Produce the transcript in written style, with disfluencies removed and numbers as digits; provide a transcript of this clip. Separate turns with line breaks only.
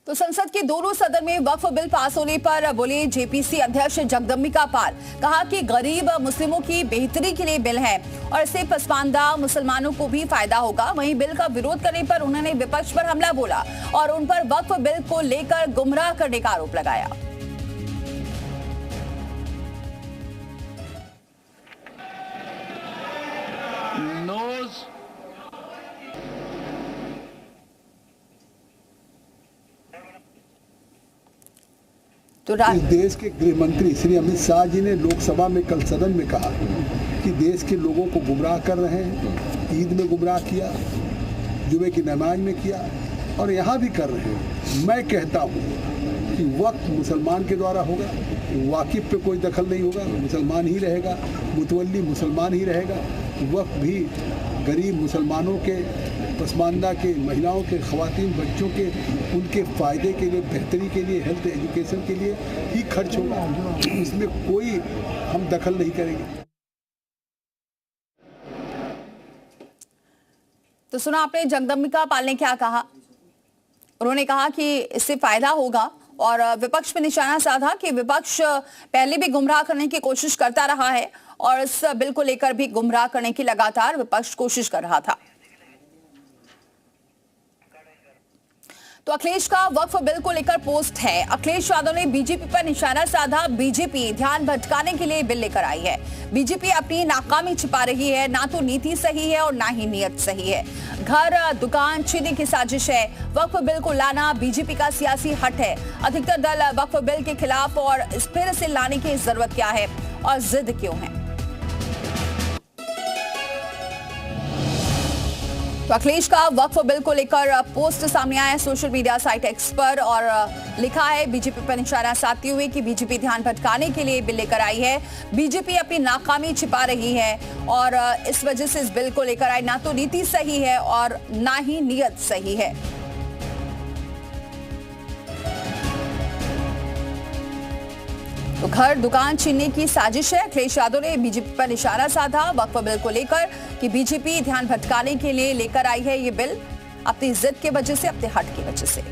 तो संसद के दोनों सदन में वक्फ बिल पास होने पर बोले जेपीसी अध्यक्ष जगदम्बिका पाल। कहा कि गरीब मुस्लिमों की बेहतरी के लिए बिल है और इससे पसमानदा मुसलमानों को भी फायदा होगा। वहीं बिल का विरोध करने पर उन्होंने विपक्ष पर हमला बोला और उन पर वक्फ बिल को लेकर गुमराह करने का आरोप लगाया।
तो इस देश के गृह मंत्री श्री अमित शाह जी ने लोकसभा में कल सदन में कहा कि देश के लोगों को गुमराह कर रहे हैं। ईद में गुमराह किया, जुमे की नमाज में किया और यहाँ भी कर रहे हैं। मैं कहता हूँ कि वक्त मुसलमान के द्वारा होगा, वाकिफ पे कोई दखल नहीं होगा, मुसलमान ही रहेगा, मुतवल्ली मुसलमान ही रहेगा। वक्त भी गरीब मुसलमानों के, पसमानदा के, महिलाओं के, ख़वातीन, बच्चों के, उनके फ़ायदे के लिए, बेहतरी के लिए, हेल्थ एजुकेशन के लिए ही खर्च होगा। इसमें कोई हम दखल नहीं करेंगे।
तो सुना आपने जगदम्बिका पाल ने क्या कहा। उन्होंने कहा कि इससे फायदा होगा और विपक्ष पर निशाना साधा कि विपक्ष पहले भी गुमराह करने की कोशिश करता रहा है और इस बिल को लेकर भी गुमराह करने की लगातार विपक्ष कोशिश कर रहा था। तो अखिलेश का वक्फ बिल को लेकर पोस्ट है। अखिलेश यादव ने बीजेपी पर निशाना साधा। बीजेपी ध्यान भटकाने के लिए बिल लेकर आई है। बीजेपी अपनी नाकामी छिपा रही है। ना तो नीति सही है और ना ही नीयत सही है। घर दुकान छीनने की साजिश है। वक्फ बिल को लाना बीजेपी का सियासी हट है। अधिकतर दल वक्फ बिल के खिलाफ और फिर से लाने की जरूरत क्या है और जिद क्यों है। तो अखिलेश का वक्फ बिल को लेकर पोस्ट सामने आया है सोशल मीडिया साइट एक्स पर और लिखा है बीजेपी पर निशाना साधते हुए कि बीजेपी ध्यान भटकाने के लिए बिल लेकर आई है। बीजेपी अपनी नाकामी छिपा रही है और इस वजह से इस बिल को लेकर आई। ना तो नीति सही है और ना ही नीयत सही है। तो घर दुकान छीनने की साजिश है। अखिलेश यादव ने बीजेपी पर निशाना साधा वक्फ बिल को लेकर कि बीजेपी ध्यान भटकाने के लिए लेकर आई है ये बिल अपनी जिद की वजह से, अपने हट की वजह से।